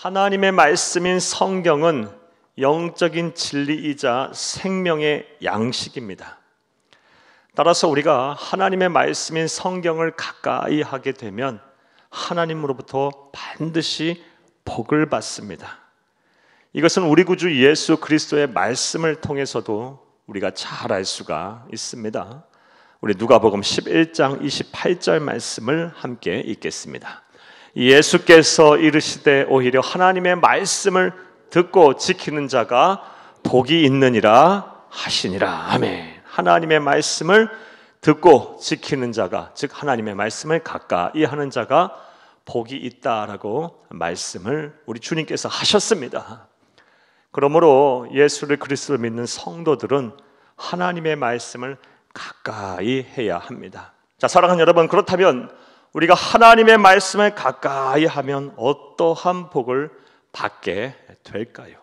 하나님의 말씀인 성경은 영적인 진리이자 생명의 양식입니다. 따라서 우리가 하나님의 말씀인 성경을 가까이 하게 되면 하나님으로부터 반드시 복을 받습니다. 이것은 우리 구주 예수 그리스도의 말씀을 통해서도 우리가 잘 알 수가 있습니다. 우리 누가복음 11장 28절 말씀을 함께 읽겠습니다. 예수께서 이르시되 오히려 하나님의 말씀을 듣고 지키는 자가 복이 있느니라 하시니라. 아멘. 하나님의 말씀을 듣고 지키는 자가, 즉 하나님의 말씀을 가까이 하는 자가 복이 있다라고 말씀을 우리 주님께서 하셨습니다. 그러므로 예수를 그리스도를 믿는 성도들은 하나님의 말씀을 가까이 해야 합니다. 자, 사랑하는 여러분, 그렇다면 우리가 하나님의 말씀을 가까이 하면 어떠한 복을 받게 될까요?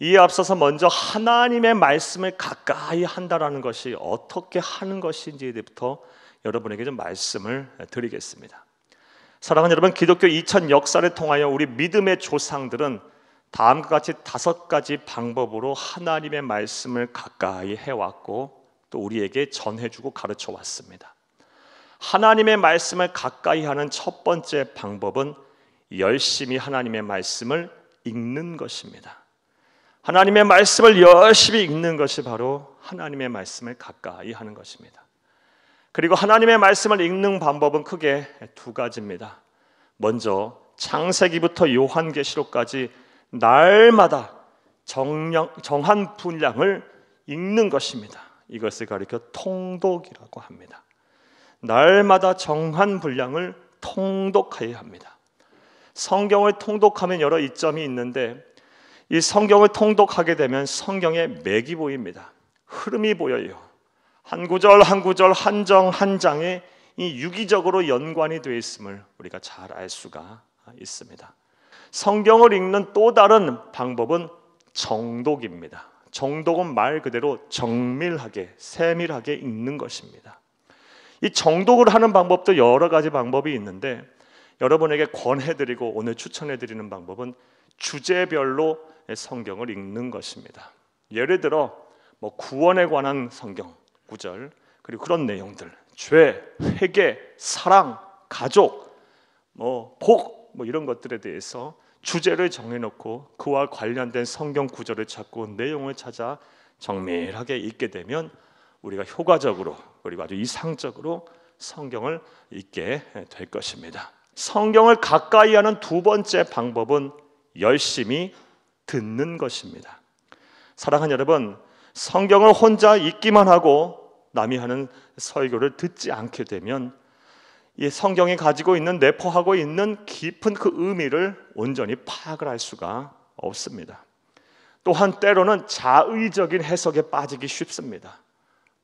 이에 앞서서 먼저 하나님의 말씀을 가까이 한다라는 것이 어떻게 하는 것인지부터 여러분에게 좀 말씀을 드리겠습니다. 사랑하는 여러분, 기독교 2000 역사를 통하여 우리 믿음의 조상들은 다음과 같이 5가지 방법으로 하나님의 말씀을 가까이 해왔고 또 우리에게 전해주고 가르쳐 왔습니다. 하나님의 말씀을 가까이 하는 첫 번째 방법은 열심히 하나님의 말씀을 읽는 것입니다. 하나님의 말씀을 열심히 읽는 것이 바로 하나님의 말씀을 가까이 하는 것입니다. 그리고 하나님의 말씀을 읽는 방법은 크게 2가지입니다. 먼저 창세기부터 요한계시록까지 날마다 정한 분량을 읽는 것입니다. 이것을 가리켜 통독이라고 합니다. 날마다 정한 분량을 통독해야 합니다. 성경을 통독하면 여러 이점이 있는데 이 성경을 통독하게 되면 성경의 맥이 보입니다. 흐름이 보여요. 한 구절 한 구절 한 정 한 장에 이 유기적으로 연관이 되어 있음을 우리가 잘 알 수가 있습니다. 성경을 읽는 또 다른 방법은 정독입니다. 정독은 말 그대로 정밀하게 세밀하게 읽는 것입니다. 이 정독을 하는 방법도 여러 가지 방법이 있는데 여러분에게 권해드리고 오늘 추천해드리는 방법은 주제별로 성경을 읽는 것입니다. 예를 들어 구원에 관한 성경 구절, 그리고 그런 내용들, 죄, 회개, 사랑, 가족, 복 이런 것들에 대해서 주제를 정해놓고 그와 관련된 성경 구절을 찾고 내용을 찾아 정밀하게 읽게 되면 우리가 효과적으로 그리고 아주 이상적으로 성경을 읽게 될 것입니다. 성경을 가까이 하는 2번째 방법은 열심히 듣는 것입니다. 사랑하는 여러분, 성경을 혼자 읽기만 하고 남이 하는 설교를 듣지 않게 되면 이 성경이 가지고 있는 내포하고 있는 깊은 그 의미를 온전히 파악을 할 수가 없습니다. 또한 때로는 자의적인 해석에 빠지기 쉽습니다.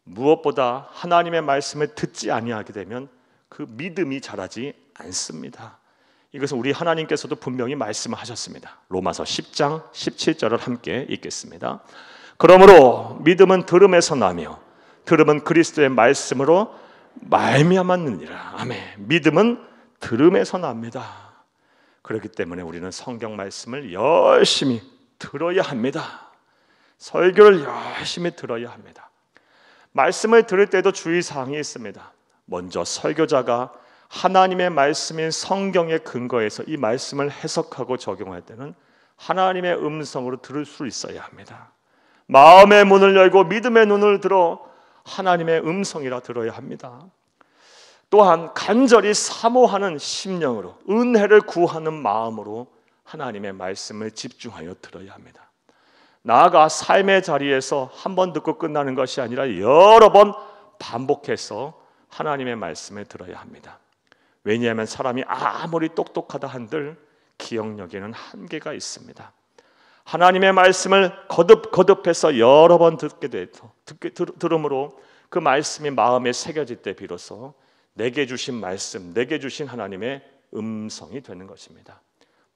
무엇보다 하나님의 말씀을 듣지 아니하게 되면 그 믿음이 자라지 않습니다. 이것은 우리 하나님께서도 분명히 말씀하셨습니다. 로마서 10장 17절을 함께 읽겠습니다. 그러므로 믿음은 들음에서 나며 들음은 그리스도의 말씀으로 말미암았느니라. 아멘. 믿음은 들음에서 납니다. 그렇기 때문에 우리는 성경 말씀을 열심히 들어야 합니다. 설교를 열심히 들어야 합니다. 말씀을 들을 때도 주의사항이 있습니다. 먼저 설교자가 하나님의 말씀인 성경의 근거에서 이 말씀을 해석하고 적용할 때는 하나님의 음성으로 들을 수 있어야 합니다. 마음의 문을 열고 믿음의 눈을 들어 하나님의 음성이라 들어야 합니다. 또한 간절히 사모하는 심령으로 은혜를 구하는 마음으로 하나님의 말씀을 집중하여 들어야 합니다. 나아가 삶의 자리에서 한 번 듣고 끝나는 것이 아니라 여러 번 반복해서 하나님의 말씀을 들어야 합니다. 왜냐하면 사람이 아무리 똑똑하다 한들 기억력에는 한계가 있습니다. 하나님의 말씀을 거듭해서 여러 번 들음으로 그 말씀이 마음에 새겨질 때 비로소 내게 주신 말씀, 내게 주신 하나님의 음성이 되는 것입니다.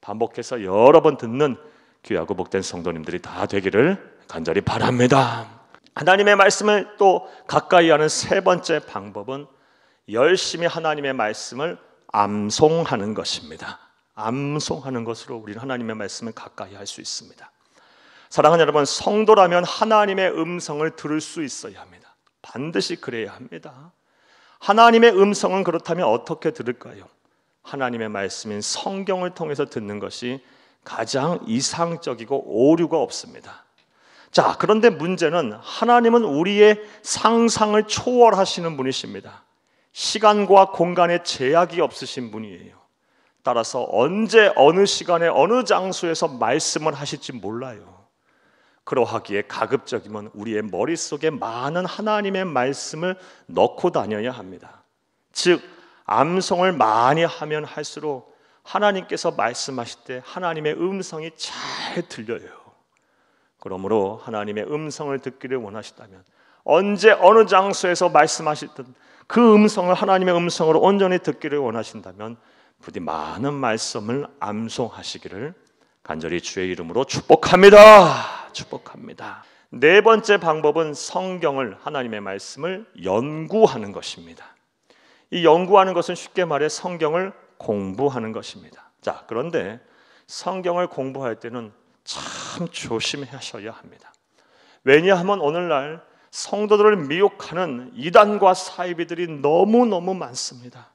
반복해서 여러 번 듣는 귀하고 복된 성도님들이 다 되기를 간절히 바랍니다. 하나님의 말씀을 또 가까이 하는 3번째 방법은 열심히 하나님의 말씀을 암송하는 것입니다. 암송하는 것으로 우리는 하나님의 말씀을 가까이 할 수 있습니다. 사랑하는 여러분, 성도라면 하나님의 음성을 들을 수 있어야 합니다. 반드시 그래야 합니다. 하나님의 음성은 그렇다면 어떻게 들을까요? 하나님의 말씀인 성경을 통해서 듣는 것이 가장 이상적이고 오류가 없습니다. 자, 그런데 문제는 하나님은 우리의 상상을 초월하시는 분이십니다. 시간과 공간에 제약이 없으신 분이에요. 따라서 언제 어느 시간에 어느 장소에서 말씀을 하실지 몰라요. 그러하기에 가급적이면 우리의 머릿속에 많은 하나님의 말씀을 넣고 다녀야 합니다. 즉 암송을 많이 하면 할수록 하나님께서 말씀하실 때 하나님의 음성이 잘 들려요. 그러므로 하나님의 음성을 듣기를 원하시다면 언제 어느 장소에서 말씀하시든 그 음성을 하나님의 음성으로 온전히 듣기를 원하신다면 부디 많은 말씀을 암송하시기를 간절히 주의 이름으로 축복합니다. 축복합니다. 네 번째 방법은 성경을, 하나님의 말씀을 연구하는 것입니다. 이 연구하는 것은 쉽게 말해 성경을 공부하는 것입니다. 자, 그런데 성경을 공부할 때는 참 조심하셔야 합니다. 왜냐하면 오늘날 성도들을 미혹하는 이단과 사이비들이 너무너무 많습니다.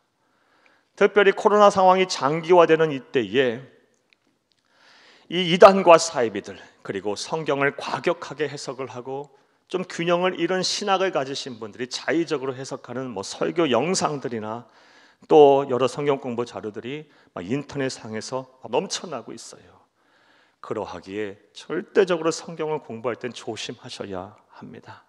특별히 코로나 상황이 장기화되는 이때에 이 이단과 사이비들, 그리고 성경을 과격하게 해석을 하고 좀 균형을 잃은 신학을 가지신 분들이 자의적으로 해석하는 설교 영상들이나 또 여러 성경 공부 자료들이 인터넷상에서 넘쳐나고 있어요. 그러하기에 절대적으로 성경을 공부할 땐 조심하셔야 합니다.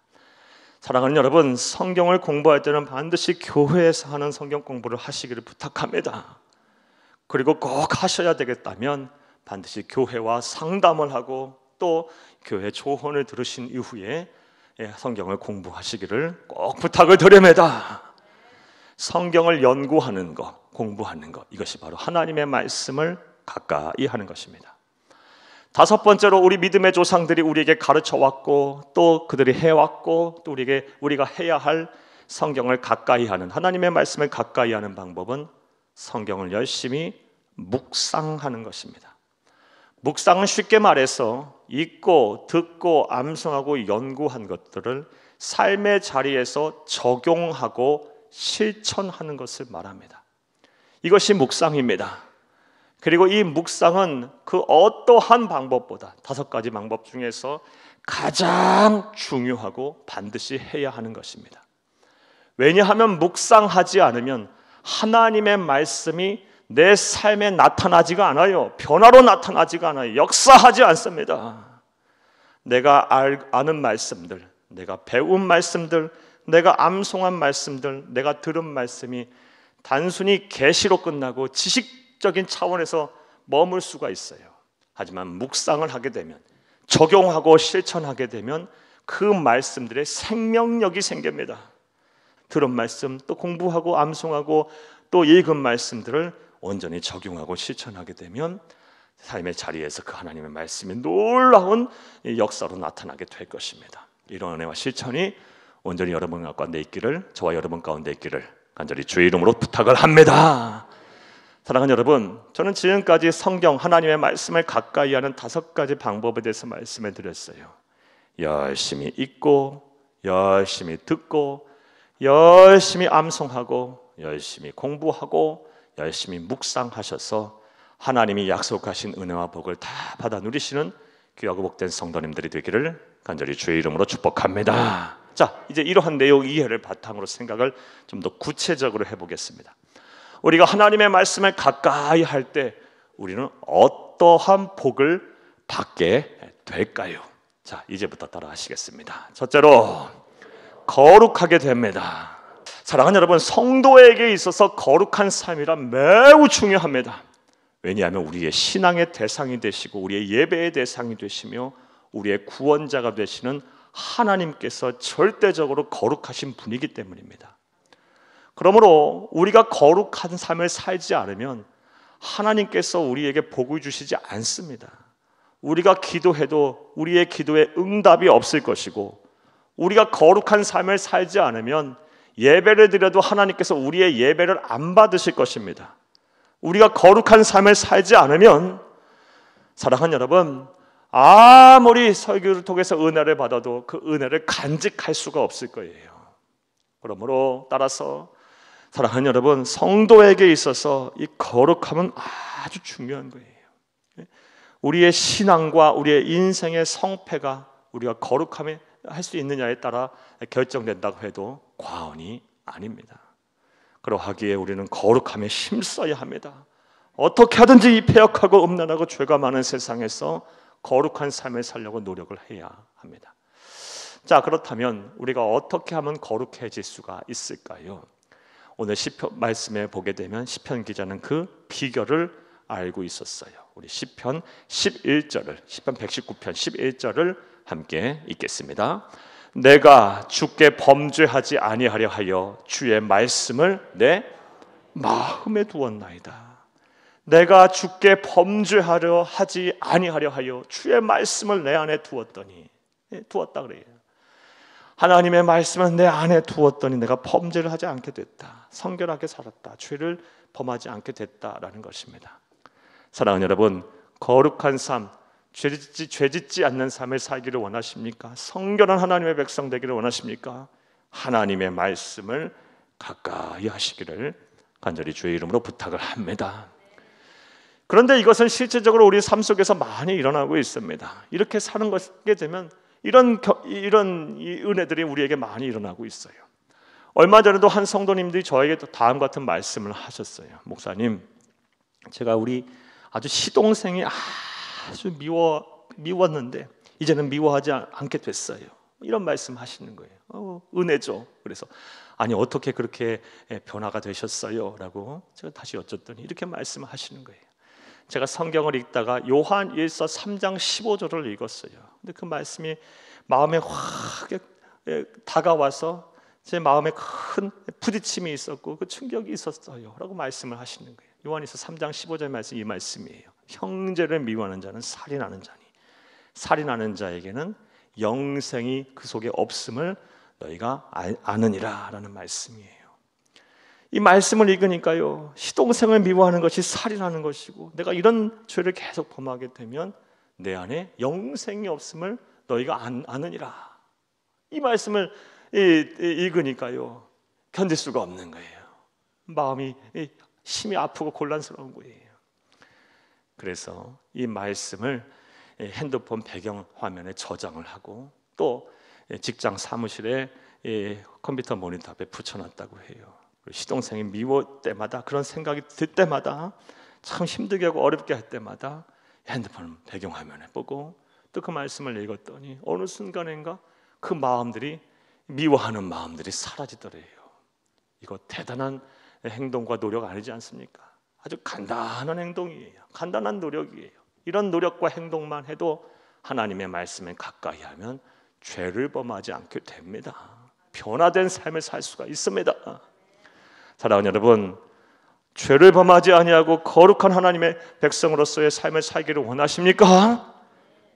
사랑하는 여러분, 성경을 공부할 때는 반드시 교회에서 하는 성경 공부를 하시기를 부탁합니다. 그리고 꼭 하셔야 되겠다면 반드시 교회와 상담을 하고 또 교회 조언을 들으신 이후에 성경을 공부하시기를 꼭 부탁을 드립니다. 성경을 연구하는 것, 공부하는 것, 이것이 바로 하나님의 말씀을 가까이 하는 것입니다. 다섯 번째로 우리 믿음의 조상들이 우리에게 가르쳐 왔고 또 그들이 해왔고 또 우리가 해야 할 성경을 가까이 하는, 하나님의 말씀을 가까이 하는 방법은 성경을 열심히 묵상하는 것입니다. 묵상은 쉽게 말해서 읽고 듣고 암송하고 연구한 것들을 삶의 자리에서 적용하고 실천하는 것을 말합니다. 이것이 묵상입니다. 그리고 이 묵상은 그 어떠한 방법보다 다섯 가지 방법 중에서 가장 중요하고 반드시 해야 하는 것입니다. 왜냐하면 묵상하지 않으면 하나님의 말씀이 내 삶에 나타나지가 않아요. 변화로 나타나지가 않아요. 역사하지 않습니다. 내가 아는 말씀들, 내가 배운 말씀들, 내가 암송한 말씀들, 내가 들은 말씀이 단순히 계시로 끝나고 지식적인 차원에서 머물 수가 있어요. 하지만 묵상을 하게 되면, 적용하고 실천하게 되면 그 말씀들의 생명력이 생깁니다. 들은 말씀, 또 공부하고 암송하고 또 읽은 말씀들을 온전히 적용하고 실천하게 되면 삶의 자리에서 그 하나님의 말씀이 놀라운 역사로 나타나게 될 것입니다. 이런 은혜와 실천이 온전히 여러분 가운데 있기를, 저와 여러분 가운데 있기를 간절히 주의 이름으로 부탁을 합니다. 사랑하는 여러분, 저는 지금까지 성경, 하나님의 말씀을 가까이 하는 다섯 가지 방법에 대해서 말씀해 드렸어요. 열심히 읽고, 열심히 듣고, 열심히 암송하고, 열심히 공부하고, 열심히 묵상하셔서 하나님이 약속하신 은혜와 복을 다 받아 누리시는 귀하고 복된 성도님들이 되기를 간절히 주의 이름으로 축복합니다. 자, 이제 이러한 내용 이해를 바탕으로 생각을 좀 더 구체적으로 해보겠습니다. 우리가 하나님의 말씀을 가까이 할 때 우리는 어떠한 복을 받게 될까요? 자, 이제부터 따라 하시겠습니다. 첫째로, 거룩하게 됩니다. 사랑하는 여러분, 성도에게 있어서 거룩한 삶이란 매우 중요합니다. 왜냐하면 우리의 신앙의 대상이 되시고 우리의 예배의 대상이 되시며 우리의 구원자가 되시는 하나님께서 절대적으로 거룩하신 분이기 때문입니다. 그러므로 우리가 거룩한 삶을 살지 않으면 하나님께서 우리에게 복을 주시지 않습니다. 우리가 기도해도 우리의 기도에 응답이 없을 것이고, 우리가 거룩한 삶을 살지 않으면 예배를 드려도 하나님께서 우리의 예배를 안 받으실 것입니다. 우리가 거룩한 삶을 살지 않으면 사랑하는 여러분, 아무리 설교를 통해서 은혜를 받아도 그 은혜를 간직할 수가 없을 거예요. 그러므로 따라서 사랑하는 여러분, 성도에게 있어서 이 거룩함은 아주 중요한 거예요. 우리의 신앙과 우리의 인생의 성패가 우리가 거룩함에 할 수 있느냐에 따라 결정된다고 해도 과언이 아닙니다. 그러하기에 우리는 거룩함에 힘써야 합니다. 어떻게 하든지 이 패역하고 음란하고 죄가 많은 세상에서 거룩한 삶을 살려고 노력을 해야 합니다. 자, 그렇다면 우리가 어떻게 하면 거룩해질 수가 있을까요? 오늘 시편 말씀에 보게 되면 시편 기자는 그 비결을 알고 있었어요. 우리 시편 11절을, 시편 119편 11절을 함께 읽겠습니다. 내가 주께 범죄하지 아니하려 하여 주의 말씀을 내 마음에 두었나이다. 내가 주께 범죄하려 하지 아니하려 하여 주의 말씀을 내 안에 두었더니, 두었다 그래요. 하나님의 말씀은 내 안에 두었더니 내가 범죄를 하지 않게 됐다. 성결하게 살았다. 죄를 범하지 않게 됐다라는 것입니다. 사랑하는 여러분, 거룩한 삶, 죄 짓지 않는 삶을 살기를 원하십니까? 성결한 하나님의 백성 되기를 원하십니까? 하나님의 말씀을 가까이 하시기를 간절히 주의 이름으로 부탁을 합니다. 그런데 이것은 실질적으로 우리 삶 속에서 많이 일어나고 있습니다. 이렇게 사는 것게 되면 이런 이 은혜들이 우리에게 많이 일어나고 있어요. 얼마 전에도 한 성도님들이 저에게 다음 같은 말씀을 하셨어요. 목사님, 제가 우리 아주 시동생이 아주 미웠는데 이제는 미워하지 않게 됐어요. 이런 말씀하시는 거예요. 은혜죠. 그래서 아니 어떻게 그렇게 변화가 되셨어요? 라고 제가 다시 여쭸더니 이렇게 말씀하시는 거예요. 제가 성경을 읽다가 요한일서 3장 15절을 읽었어요. 근데 그 말씀이 마음에 확 다가와서 제 마음에 큰 부딪힘이 있었고 그 충격이 있었어요. 라고 말씀을 하시는 거예요. 요한일서 3장 15절 말씀, 이 말씀이에요. 형제를 미워하는 자는 살인하는 자니 살인하는 자에게는 영생이 그 속에 없음을 너희가 아느니라 라는 말씀이에요. 이 말씀을 읽으니까요, 시동생을 미워하는 것이 살인하는 것이고 내가 이런 죄를 계속 범하게 되면 내 안에 영생이 없음을 너희가 아느니라. 이 말씀을 읽으니까요, 견딜 수가 없는 거예요. 마음이 심히 아프고 곤란스러운 거예요. 그래서 이 말씀을 핸드폰 배경 화면에 저장을 하고 또 직장 사무실에 컴퓨터 모니터 앞에 붙여놨다고 해요. 시동생이 미울 때마다, 그런 생각이 들 때마다, 참 힘들게 하고 어렵게 할 때마다 핸드폰 배경 화면에 보고 또 그 말씀을 읽었더니 어느 순간인가 그 마음들이, 미워하는 마음들이 사라지더래요. 이거 대단한 행동과 노력 아니지 않습니까? 아주 간단한 행동이에요. 간단한 노력이에요. 이런 노력과 행동만 해도 하나님의 말씀에 가까이 하면 죄를 범하지 않게 됩니다. 변화된 삶을 살 수가 있습니다. 사랑하는 여러분, 죄를 범하지 아니하고 거룩한 하나님의 백성으로서의 삶을 살기를 원하십니까?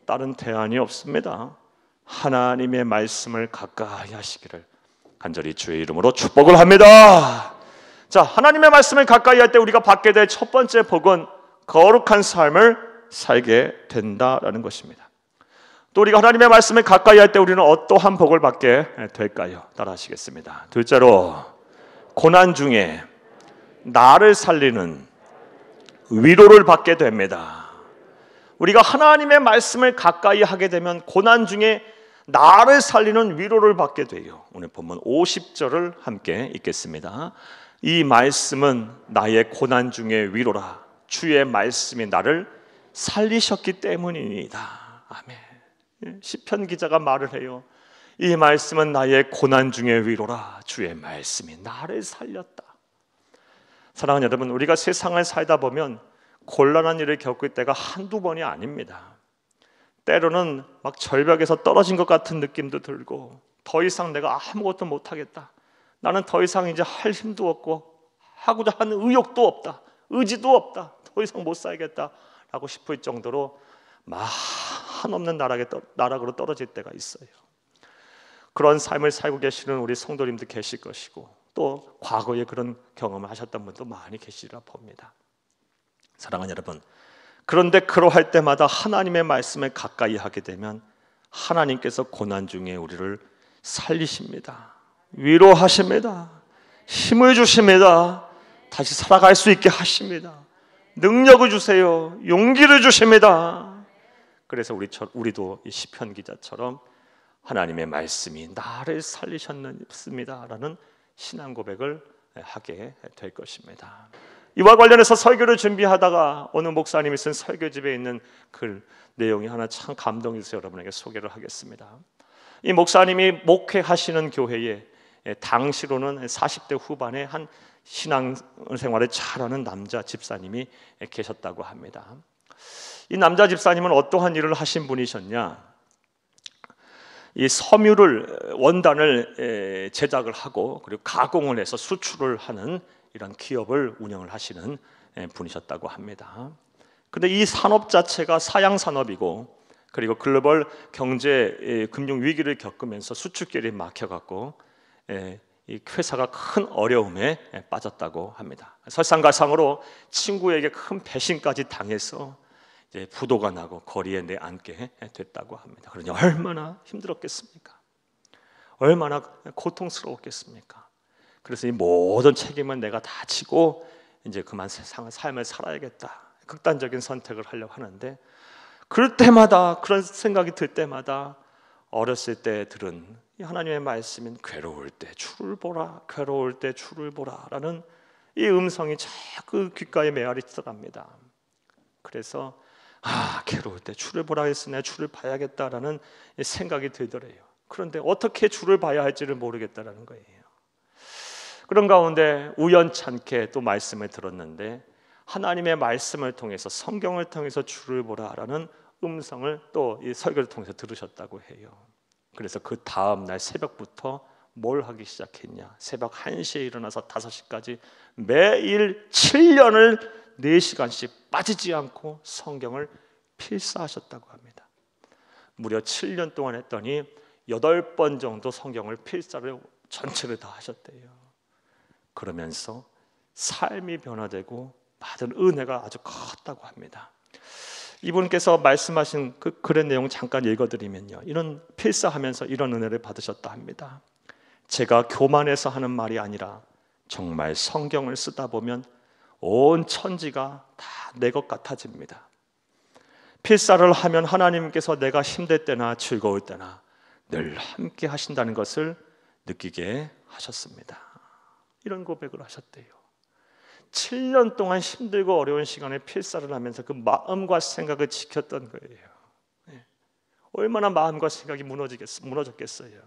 다른 대안이 없습니다. 하나님의 말씀을 가까이 하시기를 간절히 주의 이름으로 축복을 합니다. 자, 하나님의 말씀을 가까이 할 때 우리가 받게 될 첫 번째 복은 거룩한 삶을 살게 된다라는 것입니다. 또 우리가 하나님의 말씀을 가까이 할 때 우리는 어떠한 복을 받게 될까요? 따라 하시겠습니다. 둘째로, 고난 중에 나를 살리는 위로를 받게 됩니다. 우리가 하나님의 말씀을 가까이 하게 되면 고난 중에 나를 살리는 위로를 받게 돼요. 오늘 본문 50절을 함께 읽겠습니다. 이 말씀은 나의 고난 중의 위로라. 주의 말씀이 나를 살리셨기 때문이니이다. 아멘. 시편 기자가 말을 해요. 이 말씀은 나의 고난 중의 위로라. 주의 말씀이 나를 살렸다. 사랑하는 여러분, 우리가 세상을 살다 보면 곤란한 일을 겪을 때가 한두 번이 아닙니다. 때로는 막 절벽에서 떨어진 것 같은 느낌도 들고 더 이상 내가 아무것도 못하겠다. 나는 더 이상 이제 할 힘도 없고 하고자 하는 의욕도 없다. 의지도 없다. 더 이상 못 살겠다 라고 싶을 정도로 막 한없는 나락으로 떨어질 때가 있어요. 그런 삶을 살고 계시는 우리 성도님도 계실 것이고 또 과거에 그런 경험을 하셨던 분도 많이 계시리라 봅니다. 사랑하는 여러분, 그런데 그러할 때마다 하나님의 말씀에 가까이 하게 되면 하나님께서 고난 중에 우리를 살리십니다. 위로하십니다. 힘을 주십니다. 다시 살아갈 수 있게 하십니다. 능력을 주세요. 용기를 주십니다. 그래서 우리도 이 시편 기자처럼 하나님의 말씀이 나를 살리셨습니다라는 신앙 고백을 하게 될 것입니다. 이와 관련해서 설교를 준비하다가 어느 목사님이 쓴 설교집에 있는 글 내용이 하나 참 감동이 있어서 여러분에게 소개를 하겠습니다. 이 목사님이 목회하시는 교회에 당시로는 40대 후반의 한 신앙생활을 잘하는 남자 집사님이 계셨다고 합니다. 이 남자 집사님은 어떠한 일을 하신 분이셨냐? 이 섬유를 원단을 제작을 하고 그리고 가공을 해서 수출을 하는 이런 기업을 운영을 하시는 분이셨다고 합니다. 근데 이 산업 자체가 사양 산업이고 그리고 글로벌 경제 금융 위기를 겪으면서 수출길이 막혀갖고 이 회사가 큰 어려움에 빠졌다고 합니다. 설상가상으로 친구에게 큰 배신까지 당해서 이제 부도가 나고 거리에 내앉게 됐다고 합니다. 그러니 얼마나 힘들었겠습니까? 얼마나 고통스러웠겠습니까? 그래서 이 모든 책임은 내가 다 지고 이제 그만 세상의 삶을 살아야겠다. 극단적인 선택을 하려고 하는데 그럴 때마다 그런 생각이 들 때마다 어렸을 때 들은 이 하나님의 말씀인 괴로울 때 주를 보라, 괴로울 때 주를 보라라는 이 음성이 자꾸 귓가에 메아리치더랍니다. 그래서 괴로울 때 주를 보라 했으니 내가 주를 봐야겠다라는 생각이 들더래요. 그런데 어떻게 주를 봐야 할지를 모르겠다라는 거예요. 그런 가운데 우연찮게 또 말씀을 들었는데 하나님의 말씀을 통해서 성경을 통해서 주를 보라라는 음성을 또 이 설교를 통해서 들으셨다고 해요. 그래서 그 다음 날 새벽부터 뭘 하기 시작했냐? 새벽 1시에 일어나서 5시까지 매일 7년을 4시간씩 빠지지 않고 성경을 필사하셨다고 합니다. 무려 7년 동안 했더니 8번 정도 성경을 필사를 전체를 다 하셨대요. 그러면서 삶이 변화되고 받은 은혜가 아주 컸다고 합니다. 이분께서 말씀하신 그 글의 내용 잠깐 읽어드리면요, 이런 필사하면서 이런 은혜를 받으셨다 합니다. 제가 교만해서 하는 말이 아니라 정말 성경을 쓰다 보면 온 천지가 다 내 것 같아집니다. 필사를 하면 하나님께서 내가 힘들 때나 즐거울 때나 늘 함께 하신다는 것을 느끼게 하셨습니다. 이런 고백을 하셨대요. 7년 동안 힘들고 어려운 시간에 필사를 하면서 그 마음과 생각을 지켰던 거예요. 얼마나 마음과 생각이 무너졌겠어요.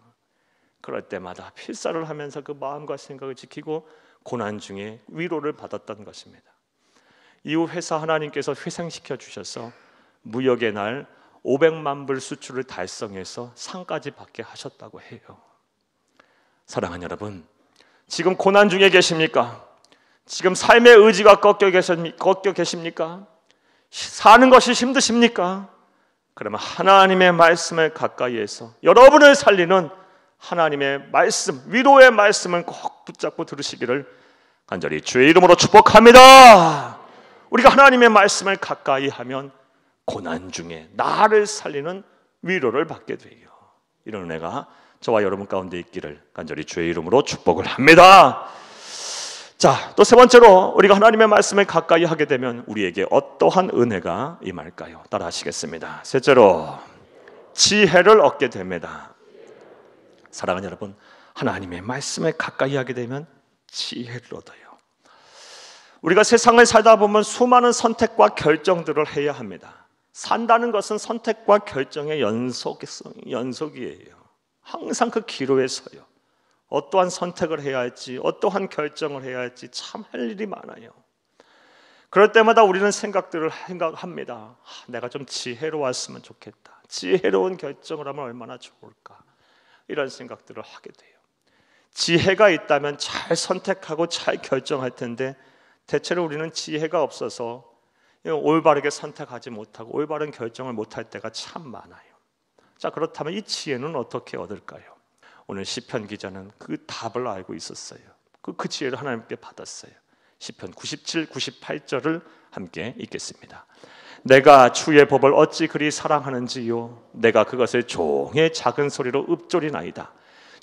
그럴 때마다 필사를 하면서 그 마음과 생각을 지키고 고난 중에 위로를 받았던 것입니다. 이후 회사 하나님께서 회생시켜 주셔서 무역의 날 500만 불 수출을 달성해서 상까지 받게 하셨다고 해요. 사랑하는 여러분, 지금 고난 중에 계십니까? 지금 삶의 의지가 꺾여 계십니까? 사는 것이 힘드십니까? 그러면 하나님의 말씀을 가까이 해서 여러분을 살리는 하나님의 말씀, 위로의 말씀을 꼭 붙잡고 들으시기를 간절히 주의 이름으로 축복합니다. 우리가 하나님의 말씀을 가까이 하면 고난 중에 나를 살리는 위로를 받게 돼요. 이런 은혜가 저와 여러분 가운데 있기를 간절히 주의 이름으로 축복을 합니다. 자, 또 세 번째로 우리가 하나님의 말씀을 가까이 하게 되면 우리에게 어떠한 은혜가 임할까요? 따라 하시겠습니다. 셋째로 지혜를 얻게 됩니다. 사랑하는 여러분, 하나님의 말씀을 가까이 하게 되면 지혜를 얻어요. 우리가 세상을 살다 보면 수많은 선택과 결정들을 해야 합니다. 산다는 것은 선택과 결정의 연속이에요. 항상 그 기로에 서요. 어떠한 선택을 해야 할지, 어떠한 결정을 해야 할지 참 할 일이 많아요. 그럴 때마다 우리는 생각합니다. 내가 좀 지혜로웠으면 좋겠다. 지혜로운 결정을 하면 얼마나 좋을까. 이런 생각들을 하게 돼요. 지혜가 있다면 잘 선택하고 잘 결정할 텐데 대체로 우리는 지혜가 없어서 올바르게 선택하지 못하고 올바른 결정을 못할 때가 참 많아요. 자, 그렇다면 이 지혜는 어떻게 얻을까요? 오늘 시편 기자는 그 답을 알고 있었어요. 그 지혜를 하나님께 받았어요. 시편 97, 98절을 함께 읽겠습니다. 내가 주의 법을 어찌 그리 사랑하는지요. 내가 그것을 종의 작은 소리로 읊조리나이다.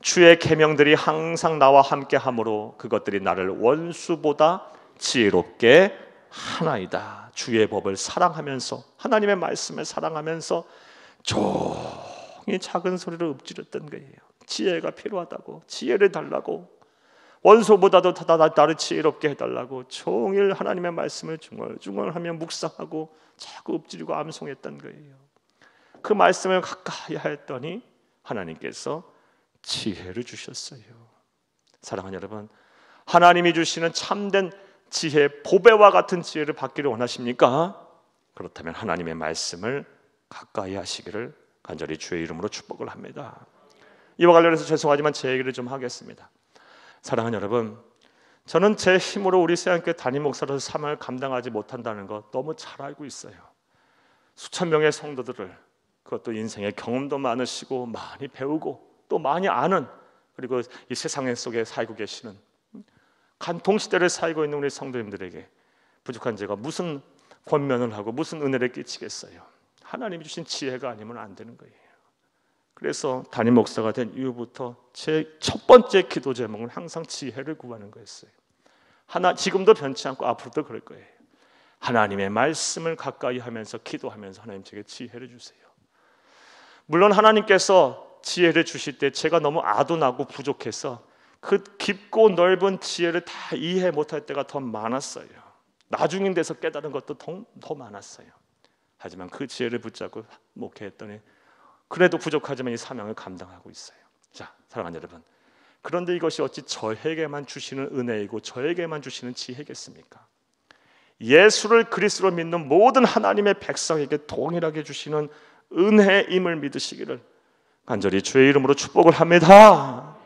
주의 계명들이 항상 나와 함께 하므로 그것들이 나를 원수보다 지혜롭게 하나이다. 주의 법을 사랑하면서, 하나님의 말씀을 사랑하면서 종이 작은 소리로 읊조렸던 거예요. 지혜가 필요하다고, 지혜를 달라고, 원수보다도 나를 지혜롭게 해달라고 종일 하나님의 말씀을 중얼중얼하며 묵상하고 자꾸 읊조리고 암송했던 거예요. 그 말씀을 가까이 하였더니 하나님께서 지혜를 주셨어요. 사랑하는 여러분, 하나님이 주시는 참된 지혜, 보배와 같은 지혜를 받기를 원하십니까? 그렇다면 하나님의 말씀을 가까이 하시기를 간절히 주의 이름으로 축복을 합니다. 이와 관련해서 죄송하지만 제 얘기를 좀 하겠습니다. 사랑하는 여러분, 저는 제 힘으로 우리 새한교회 담임 목사로서 사명을 감당하지 못한다는 것 너무 잘 알고 있어요. 수천 명의 성도들을, 그것도 인생의 경험도 많으시고 많이 배우고 또 많이 아는, 그리고 이 세상 속에 살고 계시는 간통시대를 살고 있는 우리 성도님들에게 부족한 제가 무슨 권면을 하고 무슨 은혜를 끼치겠어요. 하나님이 주신 지혜가 아니면 안 되는 거예요. 그래서 담임 목사가 된 이후부터 제 첫 번째 기도 제목은 항상 지혜를 구하는 거였어요. 지금도 변치 않고 앞으로도 그럴 거예요. 하나님의 말씀을 가까이 하면서 기도하면서 하나님 제게 지혜를 주세요. 물론 하나님께서 지혜를 주실 때 제가 너무 아둔하고 부족해서 그 깊고 넓은 지혜를 다 이해 못할 때가 더 많았어요. 나중인 데서 깨달은 것도 더 많았어요. 하지만 그 지혜를 붙잡고 목회했더니 그래도 부족하지만 이 사명을 감당하고 있어요. 자, 사랑하는 여러분, 그런데 이것이 어찌 저에게만 주시는 은혜이고 저에게만 주시는 지혜겠습니까? 예수를 그리스도로 믿는 모든 하나님의 백성에게 동일하게 주시는 은혜임을 믿으시기를 간절히 주의 이름으로 축복을 합니다.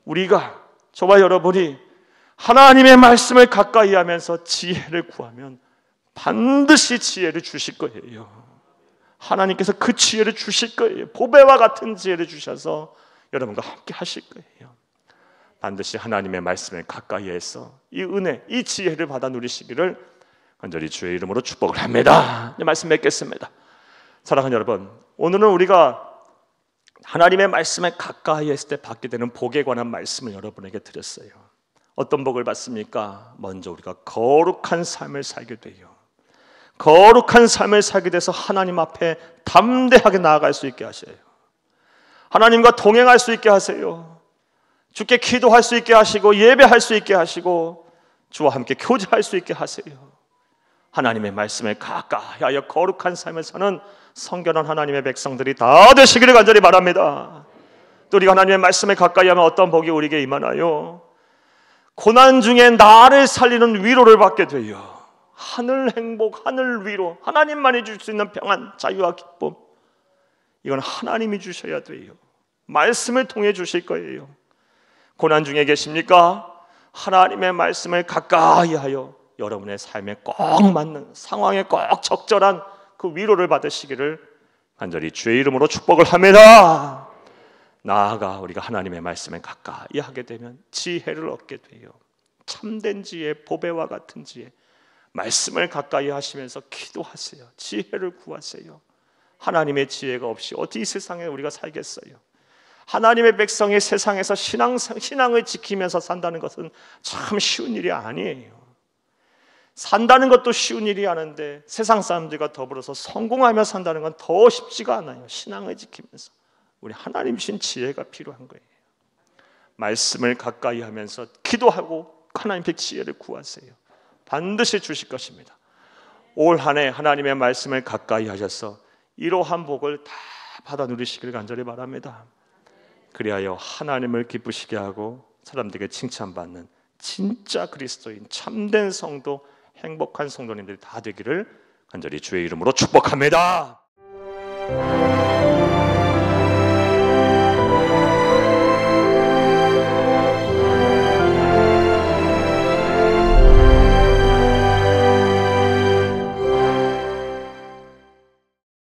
우리가, 저와 여러분이 하나님의 말씀을 가까이 하면서 지혜를 구하면 반드시 지혜를 주실 거예요. 하나님께서 그 지혜를 주실 거예요. 보배와 같은 지혜를 주셔서 여러분과 함께 하실 거예요. 반드시 하나님의 말씀을 가까이 해서 이 은혜, 이 지혜를 받아 누리시기를 간절히 주의 이름으로 축복을 합니다. 말씀 맺겠습니다. 사랑하는 여러분, 오늘은 우리가 하나님의 말씀에 가까이 했을 때 받게 되는 복에 관한 말씀을 여러분에게 드렸어요. 어떤 복을 받습니까? 먼저 우리가 거룩한 삶을 살게 돼요. 거룩한 삶을 살게 돼서 하나님 앞에 담대하게 나아갈 수 있게 하셔요. 하나님과 동행할 수 있게 하세요. 주께 기도할 수 있게 하시고 예배할 수 있게 하시고 주와 함께 교제할 수 있게 하세요. 하나님의 말씀에 가까이 하여 거룩한 삶을 사는 성결한 하나님의 백성들이 다 되시기를 간절히 바랍니다. 또 우리가 하나님의 말씀에 가까이 하면 어떤 복이 우리에게 임하나요? 고난 중에 나를 살리는 위로를 받게 돼요. 하늘 행복, 하늘 위로, 하나님만이 줄 수 있는 평안, 자유와 기쁨, 이건 하나님이 주셔야 돼요. 말씀을 통해 주실 거예요. 고난 중에 계십니까? 하나님의 말씀을 가까이 하여 여러분의 삶에 꼭 맞는, 상황에 꼭 적절한 그 위로를 받으시기를 간절히 주의 이름으로 축복을 합니다. 나아가 우리가 하나님의 말씀에 가까이 하게 되면 지혜를 얻게 돼요. 참된 지혜, 보배와 같은 지혜, 말씀을 가까이 하시면서 기도하세요. 지혜를 구하세요. 하나님의 지혜가 없이 어디 이 세상에 우리가 살겠어요? 하나님의 백성이 세상에서 신앙을 지키면서 산다는 것은 참 쉬운 일이 아니에요. 산다는 것도 쉬운 일이 아닌데 세상 사람들과 더불어서 성공하며 산다는 건 더 쉽지가 않아요. 신앙을 지키면서 우리 하나님 주신 지혜가 필요한 거예요. 말씀을 가까이 하면서 기도하고 하나님께 지혜를 구하세요. 반드시 주실 것입니다. 올 한 해 하나님의 말씀을 가까이 하셔서 이러한 복을 다 받아 누리시길 간절히 바랍니다. 그리하여 하나님을 기쁘시게 하고 사람들에게 칭찬받는 진짜 그리스도인, 참된 성도, 행복한 성도님들이 다 되기를 간절히 주의 이름으로 축복합니다.